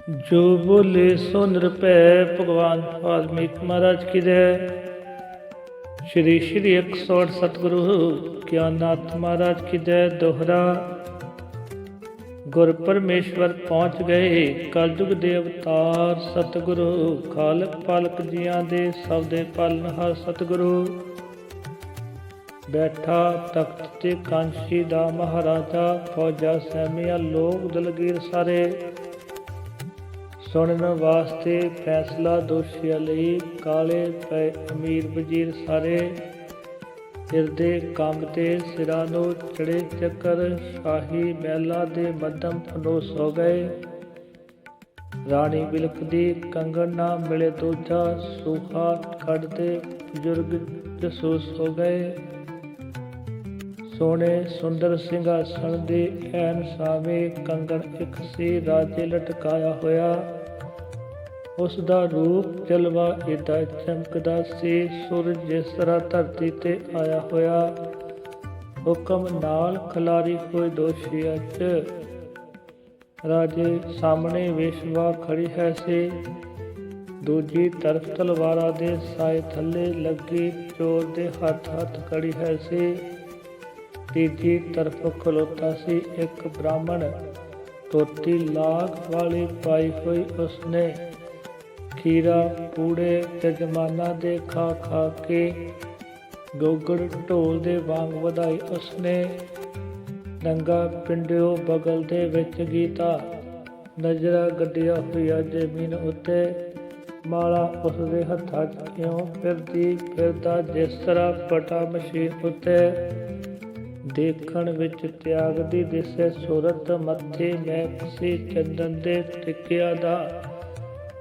जो बोले सो निरभै भगवान वाल्मीकि महाराज की जय। श्री श्री 108 सतगुरु ज्ञाननाथ महाराज की जय। दोहरा गुर परमेश्वर पहुँच गए कलयुग दे अवतार सतगुरु। खालक पालक जियां दे सब दे पालनहार सतगुरु। बैठा तख्त ते कांशी दा महाराजा। फौजा सैमिया लोग दलगीर सारे। सुनन वास्ते फैसला दोषिया लई काले पै अमीर वजीर सारे। हिरदे कंबते सिरां नूं चढ़े चक्कर। शाही महलां दे मध्यम फनोस हो गए। राणी बिलकदी कंगन ना मिले दूजा। सूहा कढ़दे बुजुर्ग जसूस हो गए। सोने सुंदर ਸਿੰਘਾਸਣ ਦੇ ਐਨ ਸਾਵੇਂ ਕੰਗਣ ਇੱਕ ਸੀ ਰਾਜੇ ਲਟਕਾਇਆ ਹੋਇਆ। ਉਸ ਦਾ ਰੂਪ ਜਲਵਾ ਏਡਾ ਚਮਕਦਾ ਸੀ ਸੂਰਜ ਜਿਸ ਤਰ੍ਹਾਂ ਧਰਤੀ ਤੇ ਆਇਆ ਹੋਇਆ। ਹੁਕਮ ਨਾਲ ਖਿਲਾਰੀ ਹੋਏ ਦੋਸ਼ੀਆਂ 'ਚ ਰਾਜੇ ਸਾਹਮਣੇ ਵੇਸ਼ਵਾ ਖੜੀ ਹੈ ਸੀ। ਦੂਜੀ ਤਰਫ ਤਲਵਾਰਾਂ ਦੇ ਸਾਏ ਥੱਲੇ ਲੱਗੀ ਚੋਰ ਦੇ ਹੱਥ ਹੱਥ ਖੜੀ ਹੈ ਸੀ। तीजी तरफ खलोता सी एक ब्राह्मण धोती लाग वाली पाई हुई। उसने खीरा पूड़े जजमाना दे खा खा के गोगड़ ढोल दे वांग वधाई। उसने नंगा पिंडिओ बगल दे विच गीता। नजरा गड्डिया हुई जमीन उत्ते। माला उसदे हत्थां 'च इउं फिरदा जिस तरह पटा मशीन उत्ते। देखण विच त्याग दी दिसे सूरत। मत्थे महक सी चंदन दे टिकिया दा।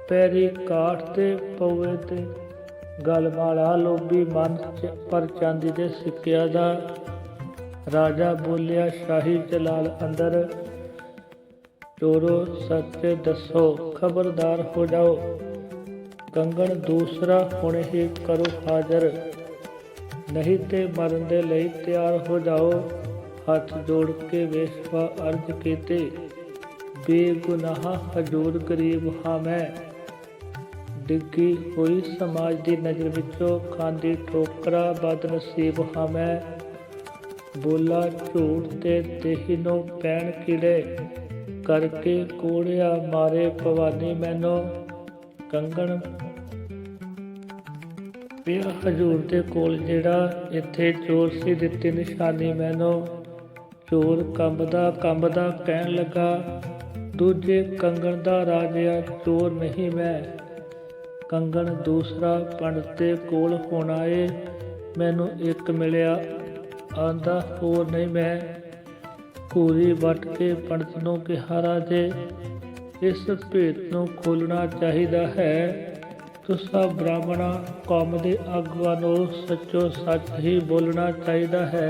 पैरी काठ ते पौवे ते गलमाला लोभी मन पर चांदी दे सिक्किया दा। राजा बोलिया शाही जलाल अंदर। चोरो सच दसो खबरदार हो जाओ। कंगन दूसरा हुण ही करो हाजर। नहीं ते मरन दे लई तैयार हो जाओ। हथ जोड़ के वेशवा अर्ज कीते। बेगुनाह हजूर गरीब हाँ मैं। डिग्गी हुई समाज दी नज़र विचों खांदी ठोकरा बदनसीब हाँ मैं। बोला झूठ ते देहिनों पैण कीड़े। करके कोड़िया मारे भवानी मैनों। कंगन पिया हजूर दे कोल जेड़ा इत्थे चोर सी दित्ती निशानी मैनों। चोर कंबदा कंबदा कहन लगा दूजे कंगन दा राजिया चोर नहीं मैं। कंगन दूसरा पंडित दे कोल होना ए मैनू एक मिलिया आंदा होर नहीं मैं। घूरी वट के पंडित नूं कहा राजे इस भेत नूं खोलना चाहिदा है। तुसा ब्राह्मणा कौम दे आगुआं नूं सच्चो सच ही बोलना चाहिदा है।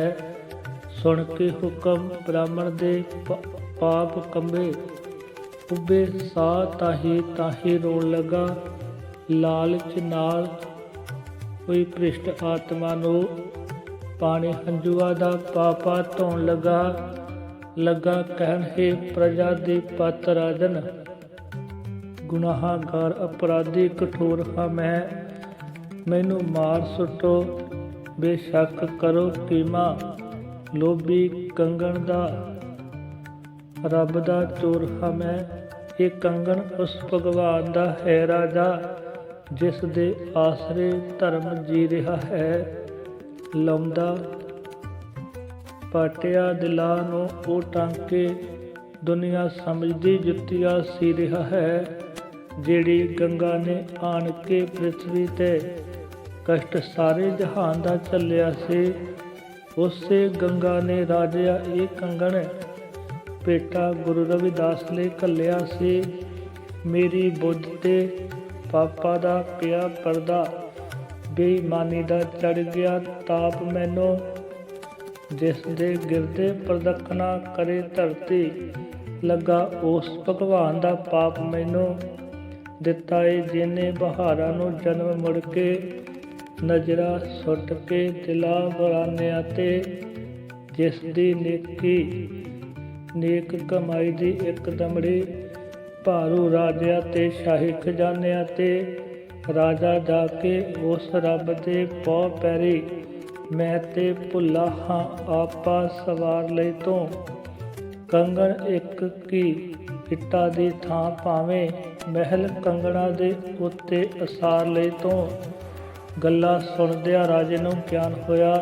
सुन के हुक्म ब्राह्मण दे पाप कंबे उबे साह ताही रोण लगा। लालच नाल कोई भ्रिष्ट आत्मा नूं पानी हंजुआ दा पापा धोण लगा कहण हे प्रजा दी पत राजन। गुनाहगार अपराधी कठोर हाँ मैं। मैनू मार सुटो बेशक करो कीमा। लोभी कंगन दा रब दा चोर हाँ मैं। ये कंगन उस भगवान दा है राजा जिस दे आसरे धर्म जी रहा है। लौंदा पाटिया दिलां नूं ओ टांके दुनिया समझदी जुत्तियां सी रहा है। ਜਿਹੜੀ ਗੰਗਾ ਨੇ ਆਣ ਕੇ ਪ੍ਰਿਥਵੀ ਤੇ ਕਸ਼ਟ ਸਾਰੇ ਜਹਾਨ ਦਾ ਝੱਲਿਆ ਸੀ। ਉਸੇ ਗੰਗਾ ਨੇ ਰਾਜਿਆ ਇਹ ਕੰਗਣ ਭੇਟਾ ਗੁਰੂ ਰਵਿਦਾਸ ਲਈ ਘੱਲਿਆ ਸੀ। ਮੇਰੀ ਬੁੱਧ ਤੇ ਪਾਪਾ ਦਾ ਪਿਆ ਪਰਦਾ। ਬੇਈਮਾਨੀ ਦਾ ਚੜ ਗਿਆ ਤਾਪ ਮੈਨੂੰ। ਜਿਸ ਦੇ ਗਿਰਦੇ ਪ੍ਰਦਖਣਾ ਕਰੇ ਧਰਤੀ। ਲੱਗਾ ਉਸ ਭਗਵਾਨ ਦਾ ਪਾਪ ਮੈਨੂੰ। ਦਿੱਤਾ ਏ ਜਿਹਨੇ ਬਹਾਰਾਂ ਨੂੰ ਜਨਮ ਮੁੜ ਕੇ। ਨਜ਼ਰਾਂ ਸੁੱਟ ਕੇ ਦਿਲਾਂ ਬਰਾਨਿਆਂ ਤੇ। ਜਿਸ ਦੀ ਨੇਕੀ नेक कमाई दी एक दमड़ी ਭਾਰੂ ਰਾਜਿਆਂ ਤੇ ਸ਼ਾਹੀ ਖਜ਼ਾਨਿਆਂ ਤੇ ਰਾਜਾ ਜਾ ਕੇ ਉਸ ਰੱਬ ਦੇ ਪਹੁ ਪੈਰੀ ਮੈਂ ਤੇ ਭੁੱਲਾ ਹਾਂ ਆਪਾ ਸਵਾਰ ਲਈ ਤੋਂ ਕੰਗਣ ਇੱਕ ਕੀ ਇੱਟਾਂ ਦੀ ਥਾਂ ਭਾਵੇਂ ਮਹਿਲ ਕੰਗਣਾ ਦੇ ਉੱਤੇ ਅਸਾਰ ਲਈ ਤੋਂ ਗੱਲਾਂ ਸੁਣਦਿਆਂ ਰਾਜੇ ਨੂੰ ਗਿਆਨ ਹੋਇਆ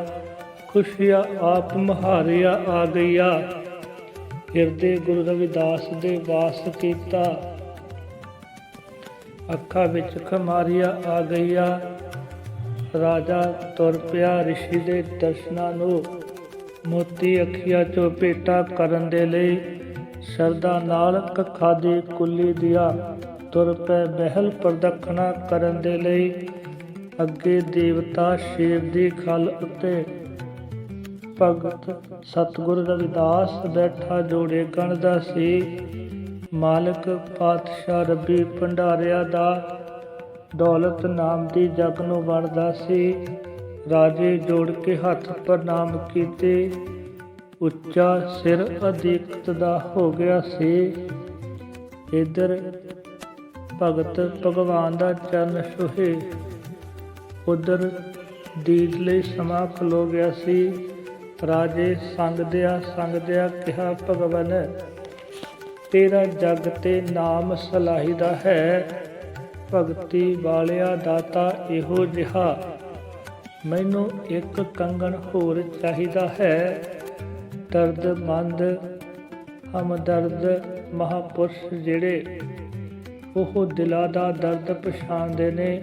ਖੁਸ਼ੀਆਂ ਆਪ ਮੁਹਾਰਿਆ ਆ ਗਈਆ ਹਿਰਦੇ ਗੁਰੂ ਰਵਿਦਾਸ ਦੇ ਵਾਸ ਕੀਤਾ ਅੱਖਾਂ ਵਿੱਚ ਖਮਾਰੀਆਂ ਆ ਗਈਆਂ ਰਾਜਾ ਤੁਰ ਪਿਆ ਰਿਸ਼ੀ ਦੇ ਦਰਸ਼ਨਾਂ ਨੂੰ ਮੋਤੀ ਅੱਖੀਆਂ ਚੋਂ ਭੇਟਾ ਕਰਨ ਦੇ ਲਈ ਸ਼ਰਧਾ ਨਾਲ ਕੱਖਾਂ ਦੀ ਕੁੱਲੀ ਦਿਆ ਤੁਰ ਪੈ ਮਹਿਲ ਪ੍ਰਦਖਣਾ ਕਰਨ ਦੇ ਲਈ ਅੱਗੇ ਦੇਵਤਾ ਸ਼ੇਰ ਦੀ ਖਲ ਉੱਤੇ ਭਗਤ ਸਤਿਗੁਰ ਰਵਿਦਾਸ ਬੈਠਾ ਜੋੜੇ ਗਣਦਾ ਸੀ ਮਾਲਕ ਪਾਤਸ਼ਾਹ ਰੱਬੀ ਭੰਡਾਰਿਆਂ ਦਾ ਦੌਲਤ ਨਾਮ ਦੀ ਜਗ ਨੂੰ ਵੰਡਦਾ ਸੀ ਰਾਜੇ ਜੋੜ ਕੇ ਹੱਥ ਪ੍ਰਣਾਮ ਕੀਤੇ ਉੱਚਾ ਸਿਰ ਅਧਿਕਤ ਦਾ ਹੋ ਗਿਆ ਸੀ ਇਧਰ ਭਗਤ ਭਗਵਾਨ ਦਾ ਚਰਨ ਛੂਹੇ ਉਧਰ ਦੀਦ ਲਈ ਸਮਾਂ ਖਲੋ ਗਿਆ ਸੀ ਰਾਜੇ ਸੰਗਦਿਆਂ ਕਿਹਾ ਭਗਵਾਨ ਤੇਰਾ ਜਗ ਤੇ ਨਾਮ ਸਲਾਹੀ ਦਾ ਹੈ ਭਗਤੀ ਵਾਲਿਆ ਦਾਤਾ ਇਹੋ ਜਿਹਾ ਮੈਨੂੰ ਇੱਕ ਕੰਗਣ ਹੋਰ ਚਾਹੀਦਾ ਹੈ ਦਰਦਮੰਦ ਹਮਦਰਦ ਮਹਾਪੁਰਸ਼ ਜਿਹੜੇ ਉਹ ਦਿਲਾਂ ਦਾ ਦਰਦ ਪਛਾਣਦੇ ਨੇ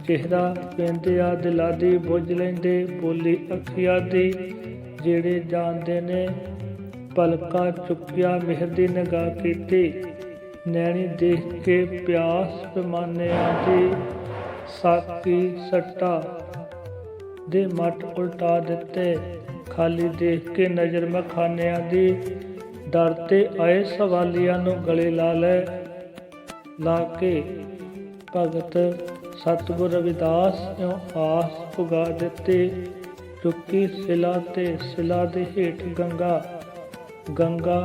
ਚਿਹਰਾ ਪੈਂਦੇ ਆ ਦਿਲਾਂ ਦੀ ਬੁੱਝ ਲੈਂਦੇ ਬੋਲੀ ਅੱਖੀਆਂ ਦੀ ਜਿਹੜੇ ਜਾਣਦੇ ਨੇ ਪਲਕਾਂ ਚੁੱਕਿਆ ਮਿਹਰ ਦੀ ਨਿਗਾਹ ਕੀਤੀ ਨੈਣੀ ਦੇਖ ਕੇ ਪਿਆਸ ਪਮਾਨਿਆਂ ਦੀ ਸਾਕੀ ਸੱਟਾ ਦੇ ਮੱਟ ਉਲਟਾ ਦਿੱਤੇ ਖਾਲੀ ਦੇਖ ਕੇ ਨਜ਼ਰ ਮਖਾਨਿਆਂ ਦੀ ਦਰ ਤੇ ਆਏ ਸਵਾਲੀਆਂ ਨੂੰ ਗਲੇ ਲਾ ਕੇ ਭਗਤ ਸਤਿਗੁਰ ਰਵਿਦਾਸ ਇਉਂ ਆਸ ਪੁਗਾ ਦਿੱਤੀ ਚੁੱਕੀ ਸਿਲਾ ਤੇ ਸਿਲਾ ਦੇ ਹੇਠ ਗੰਗਾ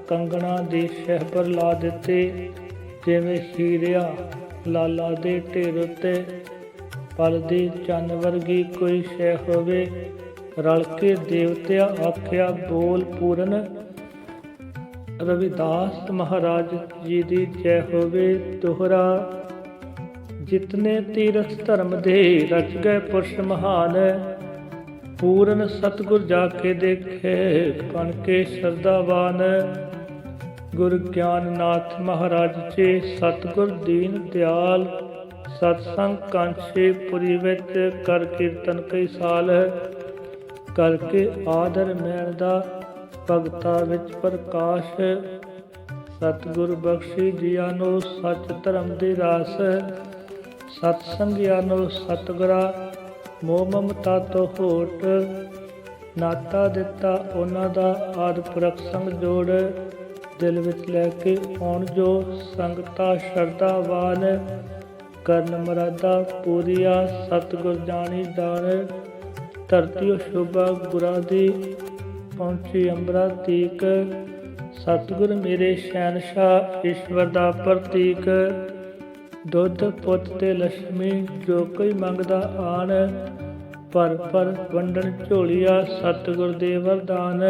ਕੰਗਣਾ ਦੀ ਸ਼ਹਿਬਰ ਲਾ ਦਿੱਤੇ ਜਿਵੇਂ ਹੀਰਿਆ ਲਾਲਾ ਦੇ ਢੇਰ ਉੱਤੇ ਪਲਦੀ ਚੰਨ ਵਰਗੀ ਕੋਈ ਸ਼ੈ ਹੋਵੇ ਰਲ ਕੇ ਦੇਵਤਿਆਂ ਆਖਿਆ ਬੋਲ ਪੂਰਨ ਰਵਿਦਾਸ ਮਹਾਰਾਜ ਜੀ ਦੀ ਜੈ ਹੋਵੇ ਦੋਹਰਾ ਜਿਤਨੇ ਤੀਰਥ ਧਰਮ ਦੇ ਰਚ ਗਏ ਪੁਰਸ਼ ਮਹਾਨ ਪੂਰਨ ਸਤਿਗੁਰ ਜਾ ਕੇ ਦੇਖੇ ਬਣ ਕੇ ਸ਼ਰਧਾਵਾਨ ਗੁਰ ਗਿਆਨਨਾਥ ਮਹਾਰਾਜ ਜੀ ਸਤਿਗੁਰ ਦੀਨ ਦਿਆਲ ਸਤਸੰਗ ਕਾਂਛੇ ਪੁਰੀ ਵਿੱਚ ਕਰ ਕੀਰਤਨ ਕਈ ਸਾਲ ਕਰਕੇ ਆਦਰ ਮੈਣ ਦਾ ਭਗਤਾਂ ਵਿੱਚ ਪ੍ਰਕਾਸ਼ ਸਤਿਗੁਰ ਬਖਸ਼ੀ ਜੀਆਂ ਨੂੰ ਸੱਚ ਧਰਮ ਦੀ ਰਾਸ ਸਤਸੰਗਿਆਂ ਨੂੰ ਸਤਿਗੁਰਾਂ ਮੋਹ ਮਮਤਾ ਤੋਂ ਹੋਟ ਨਾਤਾ ਦਿੱਤਾ ਉਹਨਾਂ ਦਾ ਆਦਿ ਪੁਰਖ ਸੰਗ ਜੋੜ ਦਿਲ ਵਿੱਚ ਲੈ ਕੇ ਆਉਣ ਜੋ ਸੰਗਤਾ ਸ਼ਰਧਾਵਾਨ ਕਰਨ ਮਰਾਦਾ ਪੂਰੀਆ ਸਤਿਗੁਰ ਜਾਣੀ ਜਾਣ ਧਰਤੀ ਸ਼ੋਭਾ ਗੁਰਾਂ ਦੀ ਪਹੁੰਚੀ ਅੰਬਰਾ ਤੀਕ ਸਤਿਗੁਰ ਮੇਰੇ ਸ਼ਹਿਨਸ਼ਾਹ ਈਸ਼ਵਰ ਦਾ ਪ੍ਰਤੀਕ ਦੁੱਧ ਪੁੱਤ ਤੇ ਲక్ష్ਮੀ ਜੋ ਕੋਈ ਮੰਗਦਾ ਆਣ ਪਰ ਵੰਡਣ ਝੋਲੀਆ ਸਤਿਗੁਰ ਦੇ ਵਰਦਾਨ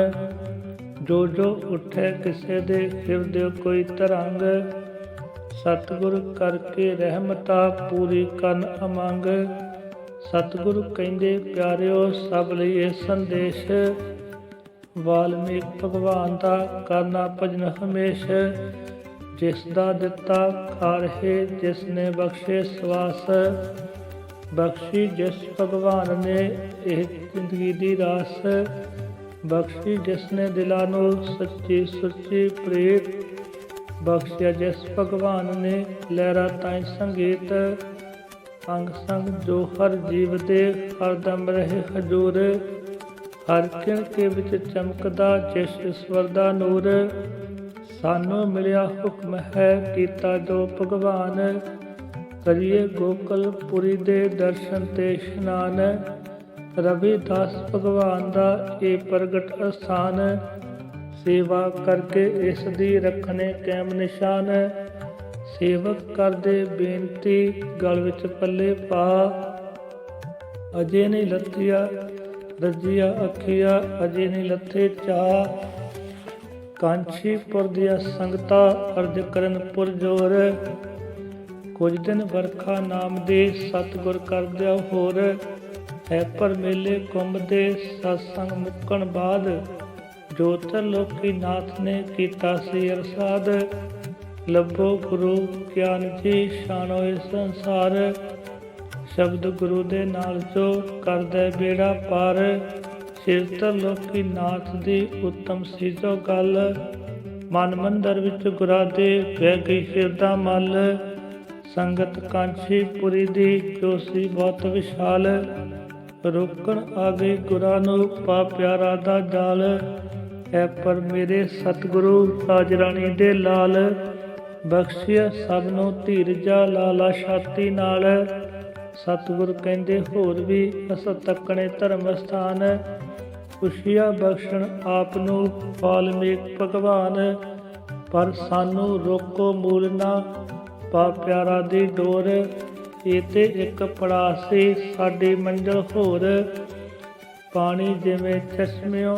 ਜੋ ਉੱਠੇ ਕਿਸੇ ਦੇ ਹਿਰਦੇ ਕੋਈ ਤਰੰਗ ਸਤਿਗੁਰ ਕਰਕੇ ਰਹਿਮਤਾ ਪੂਰੀ ਕਰਨ ਅਮੰਗ ਸਤਿਗੁਰ ਕਹਿੰਦੇ ਪਿਆਰਿਓ ਸਭ ਲਈ ਇਹ ਸੰਦੇਸ਼ ਵਾਲਮੀਕ ਭਗਵਾਨ ਦਾ ਕਰਨਾ ਭਜਨ ਹਮੇਸ਼ ਜਿਸ ਦਾ ਦਿੱਤਾ ਖਾ ਰਹੇ ਜਿਸ ਨੇ ਬਖਸ਼ੇ ਸਵਾਸ ਬਖਸ਼ੀ ਜਿਸ ਭਗਵਾਨ ਨੇ ਇਹ ਜ਼ਿੰਦਗੀ ਦੀ ਰਾਸ ਬਖਸ਼ੀ ਜਿਸ ਨੇ ਦਿਲਾਂ ਨੂੰ ਸੱਚੀ ਸੁੱਚੀ ਪ੍ਰੀਤ ਬਖਸ਼ਿਆ ਜਿਸ ਭਗਵਾਨ ਨੇ ਲਹਿਰਾ ਤਾਈਂ ਸੰਗੀਤ ਅੰਗ ਸੰਗ ਜੋ ਹਰ ਜੀਵ ਦੇ ਹਰਦਮ ਰਹੇ ਹਜੂਰ ਹਰ ਕਿਣ ਕੇ ਵਿੱਚ ਚਮਕਦਾ ਜਿਸ ਈਸ਼ਵਰ ਦਾ ਨੂਰ ਸਾਨੂੰ ਮਿਲਿਆ ਹੁਕਮ ਹੈ ਕੀਤਾ ਜੋ ਭਗਵਾਨ ਕਰੀਏ ਗੋਕਲਪੁਰੀ ਦੇ ਦਰਸ਼ਨ ਤੇ ਇਸ਼ਨਾਨ ਰਵਿਦਾਸ ਭਗਵਾਨ ਦਾ ਇਹ ਪ੍ਰਗਟ ਅਸਥਾਨ ਸੇਵਾ ਕਰਕੇ ਇਸ ਦੀ ਰੱਖਣੇ ਕਾਇਮ ਨਿਸ਼ਾਨ ਸੇਵਕ ਕਰਦੇ ਬੇਨਤੀ, ਗਲ ਵਿੱਚ ਪੱਲੇ ਪਾ। ਅਜੇ ਨਹੀਂ ਲੱਥੀਆ ਰੱਜੀਆ ਅੱਖੀਆ, ਅਜੇ ਨਹੀਂ ਲੱਥੇ ਚਾ। ਕਾਂਛੀਪੁਰ ਦੀਆਂ ਸੰਗਤਾਂ ਅਰਜ ਕਰਨ ਪੁਰਜੋਰ। ਕੁਝ ਦਿਨ ਵਰਖਾ ਨਾਮ ਦੇ ਸਤਿਗੁਰ ਕਰਦਿਆ ਹੋਰ। ਹੈ ਪਰ ਮੇਲੇ ਘੁੰਮਦੇ ਸਤਸੰਗ ਮੁੱਕਣ ਬਾਅਦ। ਜੋਤਰ ਲੋਕੀ ਨਾਥ ਨੇ ਕੀਤਾ ਸੀ ਅਰਸਾਦ। ਲੱਭੋ ਗੁਰੂ ਗਿਆਨ ਜੀ ਸ਼ਾਨੋ ਇਹ ਸੰਸਾਰ। ਸ਼ਬਦ ਗੁਰੂ ਦੇ ਨਾਲ ਜੋ ਕਰਦਾ ਬੇੜਾ ਪਾਰ। ਸਿਰਤਰ ਲੋਕੀ ਨਾਥ ਦੀ ਉੱਤਮ ਸੀ ਜੋ ਗੱਲ। ਮਨ ਮੰਦਰ ਵਿੱਚ ਗੁਰਾਂ ਦੇ ਬਹਿ ਗਈ ਹਿਰਦਾ ਮੱਲ। ਸੰਗਤ ਕਾਂਛੀਪੁਰੀ ਦੀ ਜੋ ਸੀ ਬਹੁਤ ਵਿਸ਼ਾਲ। ਰੋਕਣ ਆ ਗਈ ਗੁਰਾਂ ਨੂੰ ਪਾ ਪਿਆਰਾ ਦਾ ਜਾਲ। ਹੈ ਪਰ ਮੇਰੇ ਸਤਿਗੁਰੂ ਰਾਜ ਰਾਣੀ ਦੇ ਲਾਲ। ਬਖਸ਼ਿਆ ਸਭ ਨੂੰ ਧੀਰਜਾ ਲਾਲਾ ਛਾਤੀ ਨਾਲ। ਸਤਿਗੁਰ ਕਹਿੰਦੇ ਹੋਰ ਵੀ ਅਸ ਤੱਕਣੇ ਧਰਮ ਸਥਾਨ। ਖੁਸ਼ੀਆਂ ਬਖਸ਼ਣ ਆਪ ਨੂੰ ਵਾਲਮੀਕ ਭਗਵਾਨ। ਪਰ ਸਾਨੂੰ ਰੋਕੋ ਮੂਲ ਨਾ ਪਾ ਪਿਆਰਾ ਦੀ ਡੋਰ। ਇਹ ਤੇ ਇੱਕ ਪੜਾ ਸੀ ਸਾਡੀ ਮੰਜ਼ਿਲ ਹੋਰ। ਪਾਣੀ ਜਿਵੇਂ ਚਸ਼ਮਿਓਂ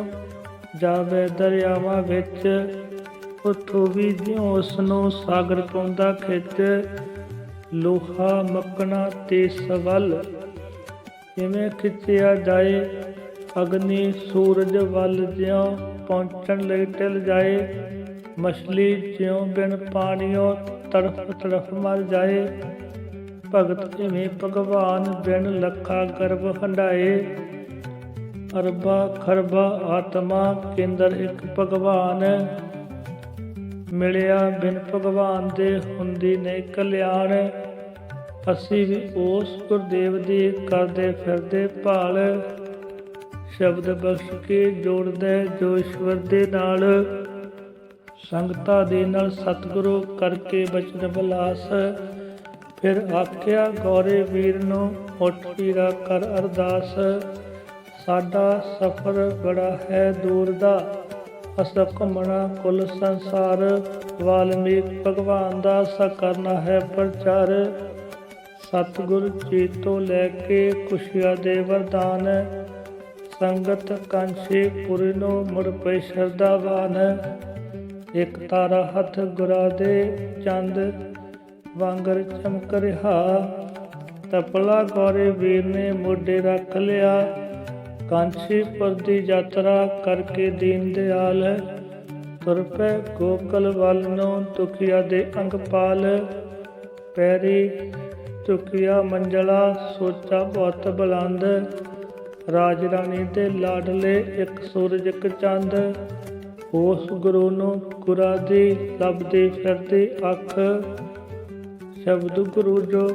ਜਾਵੇ ਦਰਿਆਵਾਂ ਵਿੱਚ। ਉੱਥੋਂ ਵੀ ਜਿਉਂ ਉਸ ਨੂੰ ਸਾਗਰ ਪਾਉਂਦਾ ਖਿੱਚ। ਲੋਹਾ ਮੱਕਣਾ ਤੇ ਸਵਲ ਜਿਵੇਂ ਖਿੱਚਿਆ ਜਾਏ। ਅਗਨੀ ਸੂਰਜ ਵੱਲ ਜਿਉਂ ਪਹੁੰਚਣ ਲਈ ਢਿਲ ਜਾਏ। ਮਛਲੀ ਜਿਉਂ ਬਿਨ ਪਾਣੀਓ ਤੜਫ ਤੜਫ ਮਰ ਜਾਏ। ਭਗਤ ਇਵੇਂ ਭਗਵਾਨ ਬਿਨ ਲੱਖਾ ਗਰਭ ਹੰਢਾਏ। ਅਰਬਾ ਖਰਬਾ ਆਤਮਾ ਕੇਂਦਰ ਇੱਕ ਭਗਵਾਨ। ਮਿਲਿਆ ਬਿਨ ਭਗਵਾਨ ਦੇ ਹੁੰਦੀ ਨਹੀਂ ਕਲਿਆਣ। ਅਸੀਂ ਵੀ ਉਸ ਗੁਰਦੇਵ ਦੀ ਕਰਦੇ ਫਿਰਦੇ ਭਾਲ। ਸ਼ਬਦ ਬਖਸ਼ ਕੇ ਜੋੜਦਾ ਜੋ ਈਸ਼ਵਰ ਦੇ ਨਾਲ। ਸੰਗਤਾਂ ਦੇ ਨਾਲ ਸਤਿਗੁਰੂ ਕਰਕੇ ਬਚਨ ਬਲਾਸ। ਫਿਰ ਆਖਿਆ ਗੌਰੇ ਵੀਰ ਨੂੰ ਉੱਠ ਪੀਰਾ ਕਰ ਅਰਦਾਸ। ਸਾਡਾ ਸਫ਼ਰ ਬੜਾ ਹੈ ਦੂਰ ਦਾ। ਅਸ ਘੁੰਮਣਾ ਕੁੱਲ ਸੰਸਾਰ। ਵਾਲਮੀਕ ਭਗਵਾਨ ਦਾ ਅਸਾਂ ਕਰਨਾ ਹੈ ਪ੍ਰਚਾਰ। ਸਤਿਗੁਰ ਜੀ ਤੋਂ ਲੈ ਕੇ ਖੁਸ਼ੀਆਂ ਦੇ ਵਰਦਾਨ। ਸੰਗਤ ਕਾਂਛੀਪੁਰੀ ਨੂੰ ਮੁੜ ਪਈ ਸ਼ਰਧਾਵਾਨ। ਇੱਕ ਤਾਰਾ ਹੱਥ ਗੁਰਾਂ ਦੇ ਚੰਦ ਵਾਂਗਰ ਚਮਕ ਰਿਹਾ। ਤਪਲਾ ਗੌਰੇ ਵੀਰ ਨੇ ਮੋਢੇ ਰੱਖ ਲਿਆ। ਕਾਂਛੀਪੁਰ ਦੀ ਯਾਤਰਾ ਕਰਕੇ ਦੀਨ ਦਿਆਲ। ਤੁਰ ਪੈ ਗੋਕਲ ਵੱਲ ਨੂੰ ਦੁਖੀਆ ਦੇ ਅੰਗ ਪਾਲ। ਪੈਰੀ ਚੁੱਕਿਆ ਮੰਜਲਾ ਸੋਚਾ ਬਹੁਤ ਬੁਲੰਦ। ਰਾਜ ਰਾਣੀ ਦੇ ਲਾਡਲੇ ਇੱਕ ਸੂਰਜ ਇੱਕ ਚੰਦ। ਉਸ ਗੁਰੂ ਨੂੰ ਗੁਰਾਂ ਦੀ ਲੱਭਦੀ ਫਿਰਦੀ ਅੱਖ। ਸ਼ਬਦ ਗੁਰੂ ਜੋ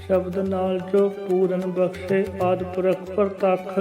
ਸ਼ਬਦ ਨਾਲ ਜੋ ਪੂਰਨ ਬਖਸ਼ੇ ਆਦਿ ਪੁਰਖ ਪ੍ਰਤੱਖ।